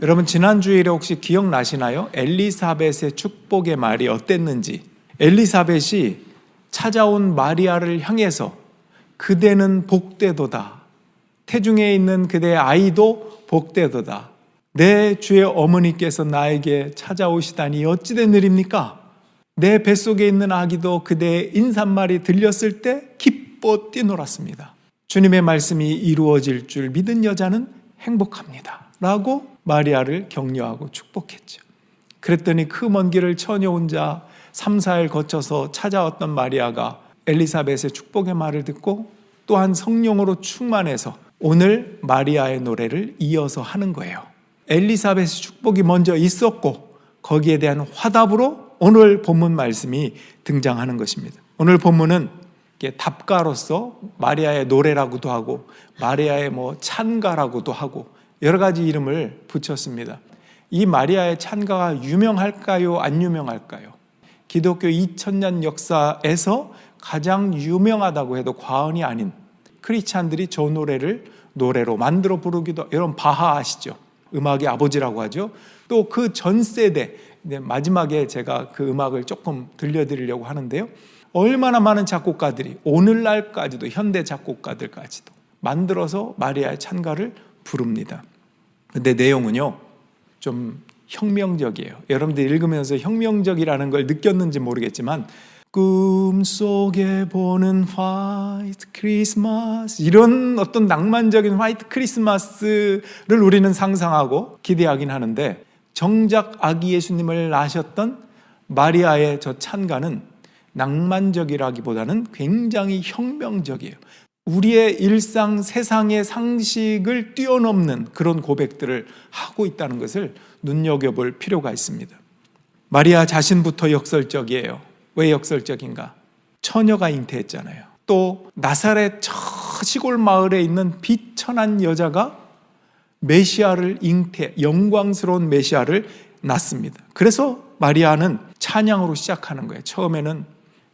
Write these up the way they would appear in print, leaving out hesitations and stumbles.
여러분 지난 주일에 혹시 기억나시나요? 엘리사벳의 축복의 말이 어땠는지. 엘리사벳이 찾아온 마리아를 향해서 그대는 복되도다. 태중에 있는 그대의 아이도 복되도다. 내 주의 어머니께서 나에게 찾아오시다니 어찌된 일입니까? 내 뱃속에 있는 아기도 그대의 인사말이 들렸을 때 기뻐 뛰놀았습니다. 주님의 말씀이 이루어질 줄 믿은 여자는 행복합니다. 라고 마리아를 격려하고 축복했죠. 그랬더니 그 먼 길을 처녀 혼자 3, 4일 거쳐서 찾아왔던 마리아가 엘리사벳의 축복의 말을 듣고 또한 성령으로 충만해서 오늘 마리아의 노래를 이어서 하는 거예요. 엘리사벳의 축복이 먼저 있었고 거기에 대한 화답으로 오늘 본문 말씀이 등장하는 것입니다. 오늘 본문은 답가로서 마리아의 노래라고도 하고 마리아의 찬가라고도 하고 여러 가지 이름을 붙였습니다. 이 마리아의 찬가가 유명할까요? 안 유명할까요? 기독교 2000년 역사에서 가장 유명하다고 해도 과언이 아닌 크리스찬들이 저 노래를 노래로 만들어 부르기도, 여러분 바하 아시죠? 음악의 아버지라고 하죠. 또 그 전 세대, 마지막에 제가 그 음악을 조금 들려드리려고 하는데요. 얼마나 많은 작곡가들이 오늘날까지도 현대 작곡가들까지도 만들어서 마리아의 찬가를 부릅니다. 근데 내용은요 좀 혁명적이에요. 여러분들 읽으면서 혁명적이라는 걸 느꼈는지 모르겠지만 꿈속에 보는 화이트 크리스마스, 이런 어떤 낭만적인 화이트 크리스마스를 우리는 상상하고 기대하긴 하는데 정작 아기 예수님을 낳으셨던 마리아의 저 찬가는 낭만적이라기보다는 굉장히 혁명적이에요. 우리의 일상 세상의 상식을 뛰어넘는 그런 고백들을 하고 있다는 것을 눈여겨볼 필요가 있습니다. 마리아 자신부터 역설적이에요. 왜 역설적인가? 처녀가 잉태했잖아요. 또 나사렛 저 시골 마을에 있는 비천한 여자가 메시아를 영광스러운 메시아를 낳습니다. 그래서 마리아는 찬양으로 시작하는 거예요. 처음에는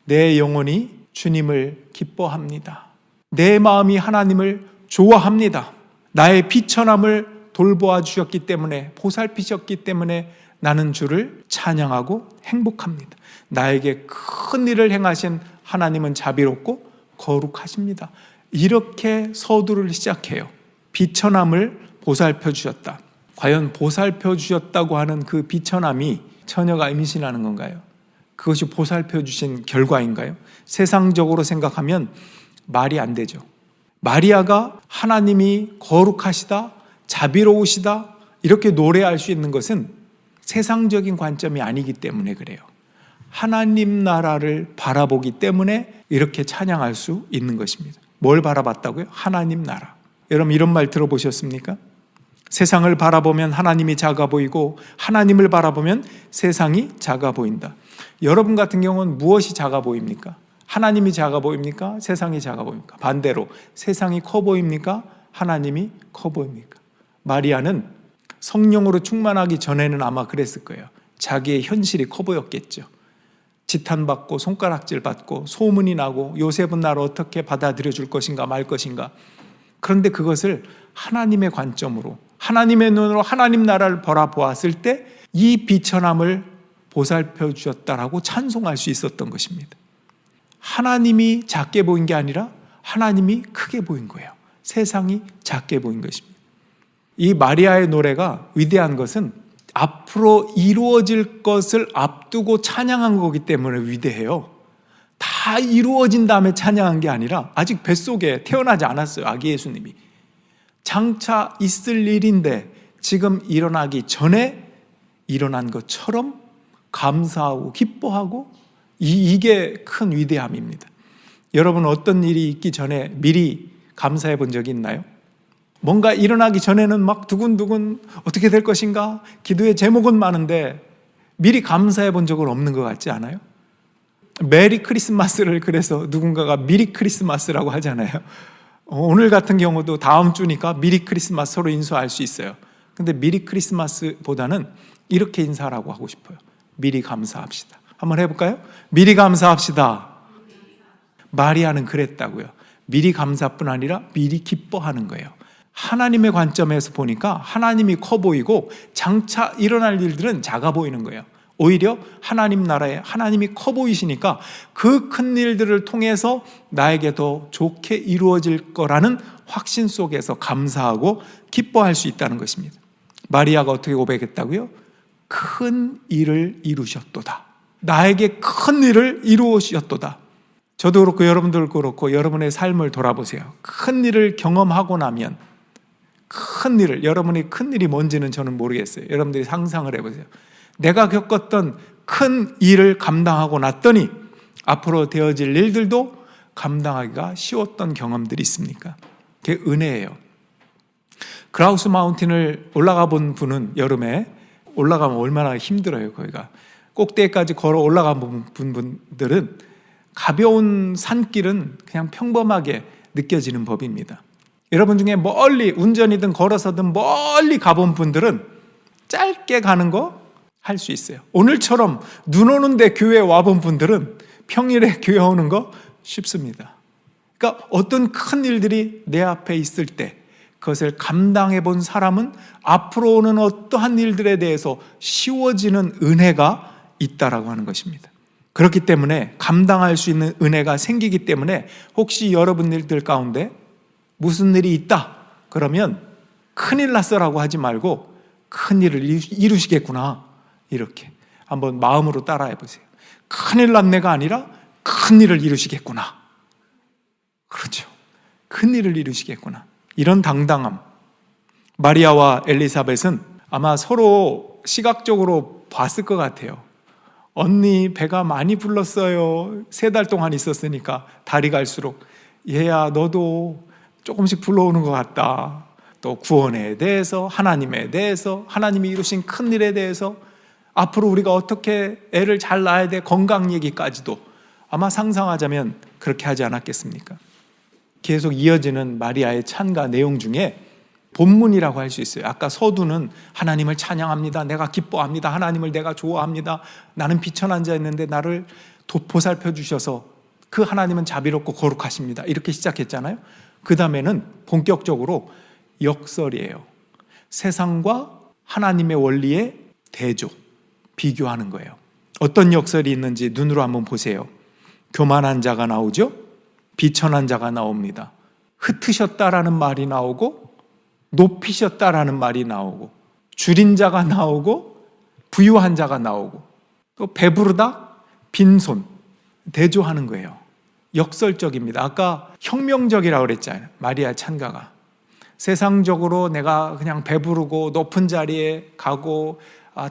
내 영혼이 주님을 기뻐합니다. 내 마음이 하나님을 좋아합니다. 나의 비천함을 돌보아 주셨기 때문에, 보살피셨기 때문에 나는 주를 찬양하고 행복합니다. 나에게 큰 일을 행하신 하나님은 자비롭고 거룩하십니다. 이렇게 서두를 시작해요. 비천함을 보살펴 주셨다. 과연 보살펴 주셨다고 하는 그 비천함이 처녀가 임신하는 건가요? 그것이 보살펴 주신 결과인가요? 세상적으로 생각하면 말이 안 되죠. 마리아가 하나님이 거룩하시다, 자비로우시다 이렇게 노래할 수 있는 것은 세상적인 관점이 아니기 때문에 그래요. 하나님 나라를 바라보기 때문에 이렇게 찬양할 수 있는 것입니다. 뭘 바라봤다고요? 하나님 나라. 여러분 이런 말 들어보셨습니까? 세상을 바라보면 하나님이 작아 보이고 하나님을 바라보면 세상이 작아 보인다. 여러분 같은 경우는 무엇이 작아 보입니까? 하나님이 작아 보입니까? 세상이 작아 보입니까? 반대로 세상이 커 보입니까? 하나님이 커 보입니까? 마리아는 성령으로 충만하기 전에는 아마 그랬을 거예요. 자기의 현실이 커 보였겠죠. 지탄받고 손가락질 받고 소문이 나고 요셉은 나를 어떻게 받아들여 줄 것인가 말 것인가. 그런데 그것을 하나님의 관점으로, 하나님의 눈으로 하나님 나라를 바라보았을 때 이 비천함을 보살펴 주셨다라고 찬송할 수 있었던 것입니다. 하나님이 작게 보인 게 아니라 하나님이 크게 보인 거예요. 세상이 작게 보인 것입니다. 이 마리아의 노래가 위대한 것은 앞으로 이루어질 것을 앞두고 찬양한 거기 때문에 위대해요. 다 이루어진 다음에 찬양한 게 아니라 아직 뱃속에 태어나지 않았어요. 아기 예수님이. 장차 있을 일인데 지금 일어나기 전에 일어난 것처럼 감사하고 기뻐하고 이게 큰 위대함입니다. 여러분 어떤 일이 있기 전에 미리 감사해 본 적이 있나요? 뭔가 일어나기 전에는 막 두근두근 어떻게 될 것인가? 기도의 제목은 많은데 미리 감사해 본 적은 없는 것 같지 않아요? 메리 크리스마스를 그래서 누군가가 미리 크리스마스라고 하잖아요. 오늘 같은 경우도 다음 주니까 미리 크리스마스 서로 인사할 수 있어요. 근데 미리 크리스마스보다는 이렇게 인사라고 하고 싶어요. 미리 감사합시다. 한번 해볼까요? 미리 감사합시다. 마리아는 그랬다고요. 미리 감사뿐 아니라 미리 기뻐하는 거예요. 하나님의 관점에서 보니까 하나님이 커 보이고 장차 일어날 일들은 작아 보이는 거예요. 오히려 하나님 나라에 하나님이 커 보이시니까 그 큰 일들을 통해서 나에게 더 좋게 이루어질 거라는 확신 속에서 감사하고 기뻐할 수 있다는 것입니다. 마리아가 어떻게 고백했다고요? 큰 일을 이루셨도다. 나에게 큰 일을 이루셨도다. 저도 그렇고 여러분들 그렇고 여러분의 삶을 돌아보세요. 큰 일을 경험하고 나면 큰 일을, 여러분이 큰 일이 뭔지는 저는 모르겠어요. 여러분들이 상상을 해보세요. 내가 겪었던 큰 일을 감당하고 났더니 앞으로 되어질 일들도 감당하기가 쉬웠던 경험들이 있습니까? 그게 은혜예요. 그라우스 마운틴을 올라가 본 분은 여름에 올라가면 얼마나 힘들어요. 거기가 꼭대기까지 걸어 올라가 본 분들은 가벼운 산길은 그냥 평범하게 느껴지는 법입니다. 여러분 중에 멀리 운전이든 걸어서든 멀리 가본 분들은 짧게 가는 거 할 수 있어요. 오늘처럼 눈 오는데 교회 와본 분들은 평일에 교회 오는 거 쉽습니다. 그러니까 어떤 큰 일들이 내 앞에 있을 때 그것을 감당해 본 사람은 앞으로 오는 어떠한 일들에 대해서 쉬워지는 은혜가 있다라고 하는 것입니다. 그렇기 때문에 감당할 수 있는 은혜가 생기기 때문에 혹시 여러분 일들 가운데 무슨 일이 있다 그러면 큰일 났어라고 하지 말고 큰일을 이루시겠구나, 이렇게 한번 마음으로 따라해 보세요. 큰일 났네가 아니라 큰일을 이루시겠구나. 그렇죠. 큰일을 이루시겠구나. 이런 당당함. 마리아와 엘리사벳은 아마 서로 시각적으로 봤을 것 같아요. 언니 배가 많이 불렀어요. 3달 동안 있었으니까 달이 갈수록 얘야 너도 조금씩 불러오는 것 같다. 또 구원에 대해서, 하나님에 대해서, 하나님이 이루신 큰 일에 대해서, 앞으로 우리가 어떻게 애를 잘 낳아야 돼, 건강 얘기까지도 아마 상상하자면 그렇게 하지 않았겠습니까? 계속 이어지는 마리아의 찬가 내용 중에 본문이라고 할 수 있어요. 아까 서두는 하나님을 찬양합니다. 내가 기뻐합니다. 하나님을 내가 좋아합니다. 나는 비천한 자였는데 나를 보살펴 주셔서 그 하나님은 자비롭고 거룩하십니다. 이렇게 시작했잖아요. 그 다음에는 본격적으로 역설이에요. 세상과 하나님의 원리의 대조, 비교하는 거예요. 어떤 역설이 있는지 눈으로 한번 보세요. 교만한 자가 나오죠. 비천한 자가 나옵니다. 흩으셨다라는 말이 나오고 높이셨다라는 말이 나오고 줄인 자가 나오고 부유한 자가 나오고 또 배부르다, 빈손, 대조하는 거예요. 역설적입니다. 아까 혁명적이라고 그랬잖아요. 마리아 찬가가. 세상적으로 내가 그냥 배부르고 높은 자리에 가고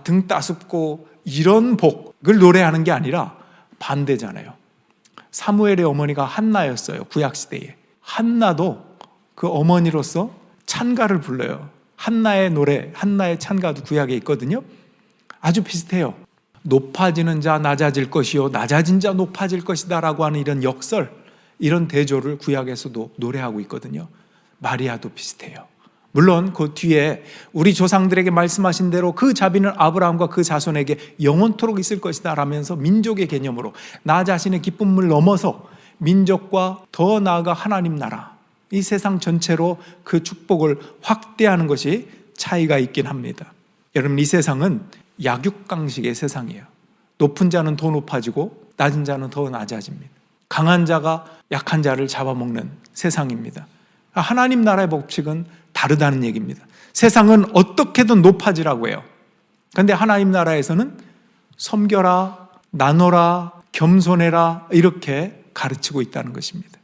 등 따숩고 이런 복을 노래하는 게 아니라 반대잖아요. 사무엘의 어머니가 한나였어요. 구약시대에. 한나도 그 어머니로서 찬가를 불러요. 한나의 노래, 한나의 찬가도 구약에 있거든요. 아주 비슷해요. 높아지는 자 낮아질 것이요 낮아진 자 높아질 것이다 라고 하는 이런 역설, 이런 대조를 구약에서도 노래하고 있거든요. 마리아도 비슷해요. 물론 그 뒤에 우리 조상들에게 말씀하신 대로 그 자비는 아브라함과 그 자손에게 영원토록 있을 것이다 라면서 민족의 개념으로 나 자신의 기쁨을 넘어서 민족과 더 나아가 하나님 나라, 이 세상 전체로 그 축복을 확대하는 것이 차이가 있긴 합니다. 여러분, 이 세상은 약육강식의 세상이에요. 높은 자는 더 높아지고 낮은 자는 더 낮아집니다. 강한 자가 약한 자를 잡아먹는 세상입니다. 하나님 나라의 법칙은 다르다는 얘기입니다. 세상은 어떻게든 높아지라고 해요. 그런데 하나님 나라에서는 섬겨라, 나눠라, 겸손해라 이렇게 가르치고 있다는 것입니다.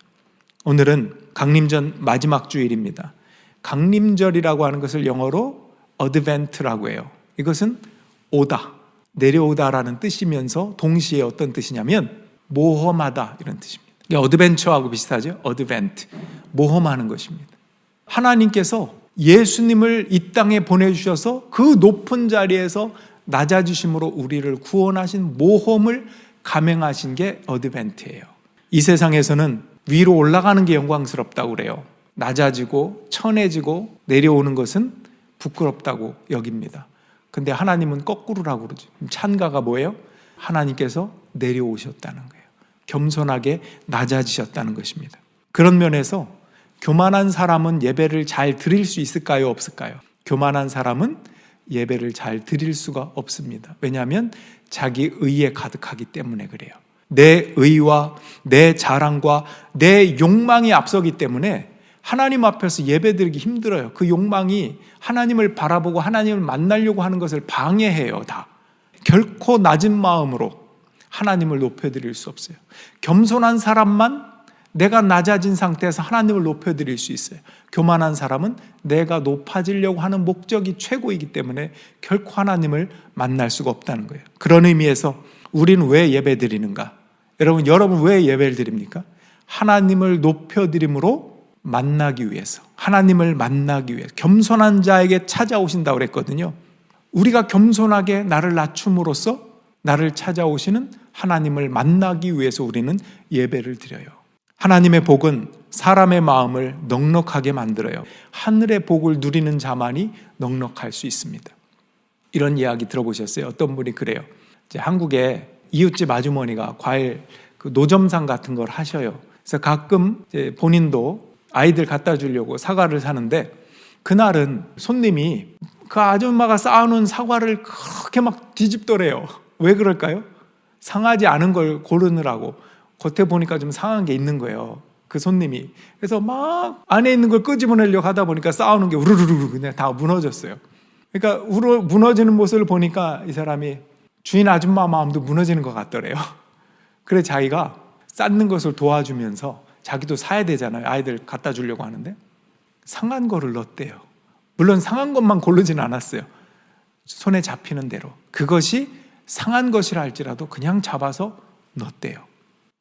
오늘은 강림전 마지막 주일입니다. 강림절이라고 하는 것을 영어로 어드벤트라고 해요. 이것은 오다, 내려오다라는 뜻이면서 동시에 어떤 뜻이냐면 모험하다 이런 뜻입니다. 어드벤처하고 비슷하죠? 어드벤트, 모험하는 것입니다. 하나님께서 예수님을 이 땅에 보내주셔서 그 높은 자리에서 낮아지심으로 우리를 구원하신 모험을 감행하신 게 어드벤트예요. 이 세상에서는 위로 올라가는 게 영광스럽다고 그래요. 낮아지고 천해지고 내려오는 것은 부끄럽다고 여깁니다. 근데 하나님은 거꾸로라고 그러죠. 찬가가 뭐예요? 하나님께서 내려오셨다는 거예요. 겸손하게 낮아지셨다는 것입니다. 그런 면에서 교만한 사람은 예배를 잘 드릴 수 있을까요? 없을까요? 교만한 사람은 예배를 잘 드릴 수가 없습니다. 왜냐하면 자기 의에 가득하기 때문에 그래요. 내 의와 내 자랑과 내 욕망이 앞서기 때문에 하나님 앞에서 예배드리기 힘들어요. 그 욕망이 하나님을 바라보고 하나님을 만나려고 하는 것을 방해해요. 다. 결코 낮은 마음으로 하나님을 높여드릴 수 없어요. 겸손한 사람만 내가 낮아진 상태에서 하나님을 높여드릴 수 있어요. 교만한 사람은 내가 높아지려고 하는 목적이 최고이기 때문에 결코 하나님을 만날 수가 없다는 거예요. 그런 의미에서 우리는 왜 예배드리는가? 여러분 왜 예배를 드립니까? 하나님을 높여드림으로 만나기 위해서, 하나님을 만나기 위해서 겸손한 자에게 찾아오신다고 그랬거든요. 우리가 겸손하게 나를 낮춤으로써 나를 찾아오시는 하나님을 만나기 위해서 우리는 예배를 드려요. 하나님의 복은 사람의 마음을 넉넉하게 만들어요. 하늘의 복을 누리는 자만이 넉넉할 수 있습니다. 이런 이야기 들어보셨어요? 어떤 분이 그래요. 이제 한국에 이웃집 아주머니가 과일 노점상 같은 걸 하셔요. 그래서 가끔 이제 본인도 아이들 갖다 주려고 사과를 사는데 그날은 손님이 그 아줌마가 쌓아놓은 사과를 그렇게 막 뒤집더래요. 왜 그럴까요? 상하지 않은 걸 고르느라고. 겉에 보니까 좀 상한 게 있는 거예요. 그 손님이. 그래서 막 안에 있는 걸 끄집어내려고 하다 보니까 쌓아놓은 게 우르르르 그냥 다 무너졌어요. 그러니까 무너지는 모습을 보니까 이 사람이 주인 아줌마 마음도 무너지는 것 같더래요. 그래 자기가 쌓는 것을 도와주면서 자기도 사야 되잖아요. 아이들 갖다 주려고 하는데 상한 거를 넣었대요. 물론 상한 것만 고르진 않았어요. 손에 잡히는 대로. 그것이 상한 것이라 할지라도 그냥 잡아서 넣었대요.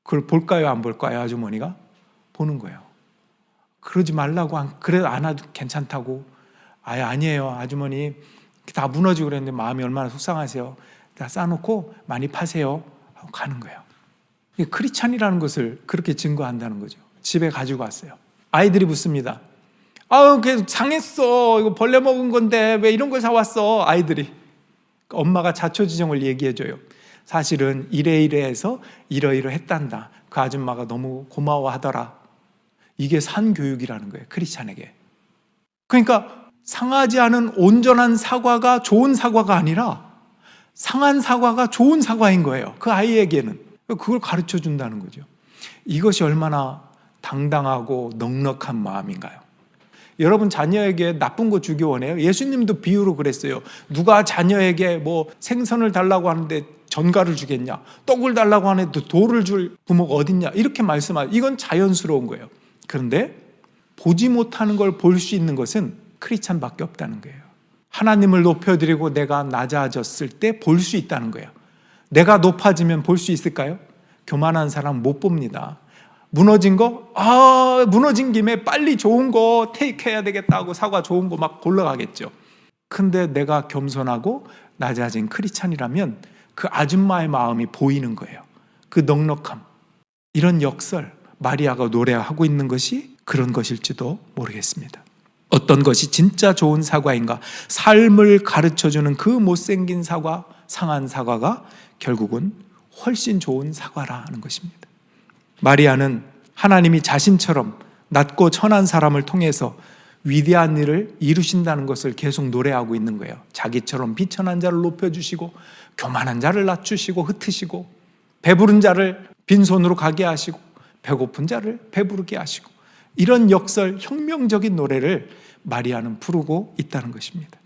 그걸 볼까요? 안 볼까요? 아주머니가? 보는 거예요. 그러지 말라고, 그래 안 와도 괜찮다고. 아니에요. 아주머니 다 무너지고 그랬는데 마음이 얼마나 속상하세요. 다 싸놓고 많이 파세요. 하고 가는 거예요. 크리스찬이라는 것을 그렇게 증거한다는 거죠. 집에 가지고 왔어요. 아이들이 묻습니다. 그게 상했어. 이거 벌레 먹은 건데 왜 이런 걸 사왔어? 아이들이. 엄마가 자초지종을 얘기해줘요. 사실은 이래이래해서 이러이러했단다. 그 아줌마가 너무 고마워하더라. 이게 산교육이라는 거예요. 크리스찬에게. 그러니까 상하지 않은 온전한 사과가 좋은 사과가 아니라 상한 사과가 좋은 사과인 거예요. 그 아이에게는. 그걸 가르쳐 준다는 거죠. 이것이 얼마나 당당하고 넉넉한 마음인가요? 여러분 자녀에게 나쁜 거 주기 원해요? 예수님도 비유로 그랬어요. 누가 자녀에게 뭐 생선을 달라고 하는데 전갈을 주겠냐? 떡을 달라고 하는데 돌을 줄 부모가 어딨냐? 이렇게 말씀하죠. 이건 자연스러운 거예요. 그런데 보지 못하는 걸 볼 수 있는 것은 크리스찬밖에 없다는 거예요. 하나님을 높여드리고 내가 낮아졌을 때 볼 수 있다는 거예요. 내가 높아지면 볼 수 있을까요? 교만한 사람 못 봅니다. 무너진 거? 무너진 김에 빨리 좋은 거 테이크해야 되겠다고 사과 좋은 거 막 골라가겠죠. 근데 내가 겸손하고 낮아진 크리스찬이라면 그 아줌마의 마음이 보이는 거예요. 그 넉넉함. 이런 역설, 마리아가 노래하고 있는 것이 그런 것일지도 모르겠습니다. 어떤 것이 진짜 좋은 사과인가? 삶을 가르쳐주는 그 못생긴 사과, 상한 사과가 결국은 훨씬 좋은 사과라는 것입니다. 마리아는 하나님이 자신처럼 낮고 천한 사람을 통해서 위대한 일을 이루신다는 것을 계속 노래하고 있는 거예요. 자기처럼 비천한 자를 높여주시고 교만한 자를 낮추시고 흩으시고 배부른 자를 빈손으로 가게 하시고 배고픈 자를 배부르게 하시고 이런 역설 혁명적인 노래를 마리아는 부르고 있다는 것입니다.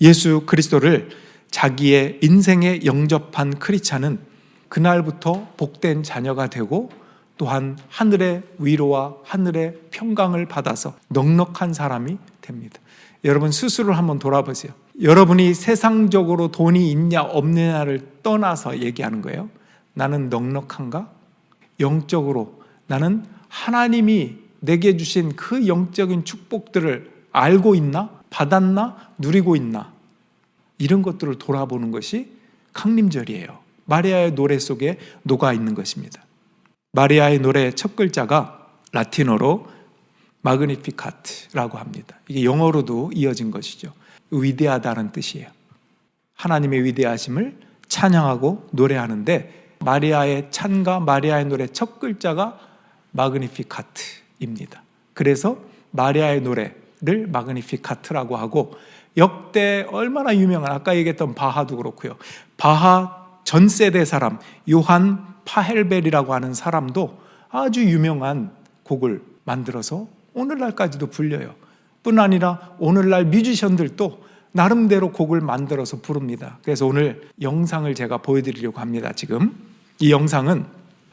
예수 그리스도를 자기의 인생에 영접한 크리스찬은 그날부터 복된 자녀가 되고 또한 하늘의 위로와 하늘의 평강을 받아서 넉넉한 사람이 됩니다. 여러분 스스로를 한번 돌아보세요. 여러분이 세상적으로 돈이 있냐 없느냐를 떠나서 얘기하는 거예요. 나는 넉넉한가? 영적으로 나는 하나님이 내게 주신 그 영적인 축복들을 알고 있나? 받았나? 누리고 있나? 이런 것들을 돌아보는 것이 강림절이에요. 마리아의 노래 속에 녹아 있는 것입니다. 마리아의 노래의 첫 글자가 라틴어로 마그니피카트라고 합니다. 이게 영어로도 이어진 것이죠. 위대하다는 뜻이에요. 하나님의 위대하심을 찬양하고 노래하는데 마리아의 찬가, 마리아의 노래 첫 글자가 마그니피카트입니다. 그래서 마리아의 노래를 마그니피카트라고 하고, 역대 얼마나 유명한, 아까 얘기했던 바하도 그렇고요. 바하 전 세대 사람 요한 파헬벨이라고 하는 사람도 아주 유명한 곡을 만들어서 오늘날까지도 불려요. 뿐 아니라 오늘날 뮤지션들도 나름대로 곡을 만들어서 부릅니다. 그래서 오늘 영상을 제가 보여드리려고 합니다. 지금 이 영상은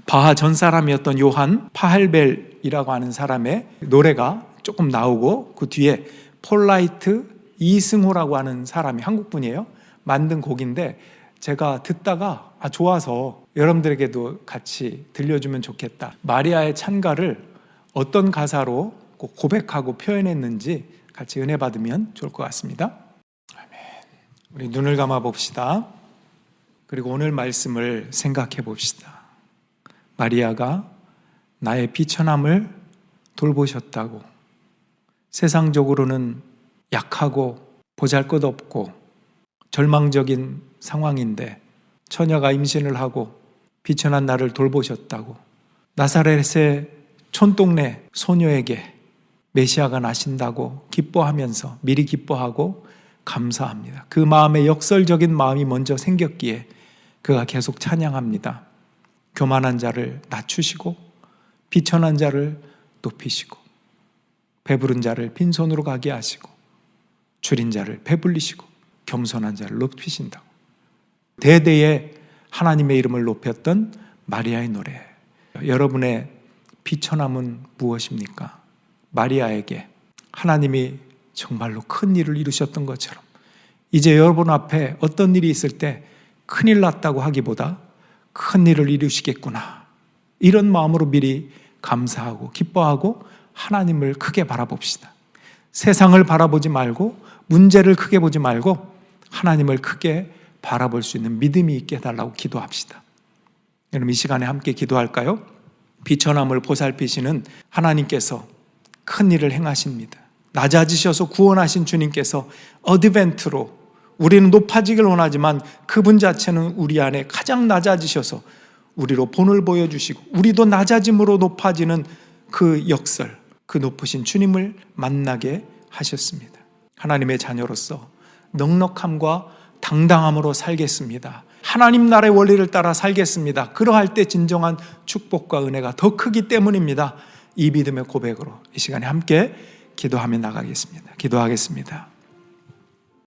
바하 전 사람이었던 요한 파헬벨이라고 하는 사람의 노래가 조금 나오고, 그 뒤에 폴라이트 이승호라고 하는 사람이, 한국분이에요, 만든 곡인데 제가 듣다가 좋아서 여러분들에게도 같이 들려주면 좋겠다. 마리아의 찬가를 어떤 가사로 고백하고 표현했는지 같이 은혜 받으면 좋을 것 같습니다. 아멘. 우리 눈을 감아 봅시다. 그리고 오늘 말씀을 생각해 봅시다. 마리아가 나의 비천함을 돌보셨다고, 세상적으로는 약하고 보잘것없고 절망적인 상황인데 처녀가 임신을 하고 비천한 나를 돌보셨다고, 나사렛의 촌동네 소녀에게 메시아가 나신다고 기뻐하면서 미리 기뻐하고 감사합니다. 그 마음에 역설적인 마음이 먼저 생겼기에 그가 계속 찬양합니다. 교만한 자를 낮추시고 비천한 자를 높이시고 배부른 자를 빈손으로 가게 하시고 줄인 자를 배불리시고 겸손한 자를 높이신다고. 대대에 하나님의 이름을 높였던 마리아의 노래. 여러분의 비천함은 무엇입니까? 마리아에게 하나님이 정말로 큰 일을 이루셨던 것처럼 이제 여러분 앞에 어떤 일이 있을 때 큰일 났다고 하기보다 큰 일을 이루시겠구나, 이런 마음으로 미리 감사하고 기뻐하고 하나님을 크게 바라봅시다. 세상을 바라보지 말고 문제를 크게 보지 말고 하나님을 크게 바라볼 수 있는 믿음이 있게 해달라고 기도합시다. 여러분, 이 시간에 함께 기도할까요? 비천함을 보살피시는 하나님께서 큰 일을 행하십니다. 낮아지셔서 구원하신 주님께서 어드벤트로, 우리는 높아지길 원하지만 그분 자체는 우리 안에 가장 낮아지셔서 우리로 본을 보여주시고 우리도 낮아짐으로 높아지는 그 역설, 그 높으신 주님을 만나게 하셨습니다. 하나님의 자녀로서 넉넉함과 당당함으로 살겠습니다. 하나님 나라의 원리를 따라 살겠습니다. 그러할 때 진정한 축복과 은혜가 더 크기 때문입니다. 이 믿음의 고백으로 이 시간에 함께 기도하며 나가겠습니다. 기도하겠습니다.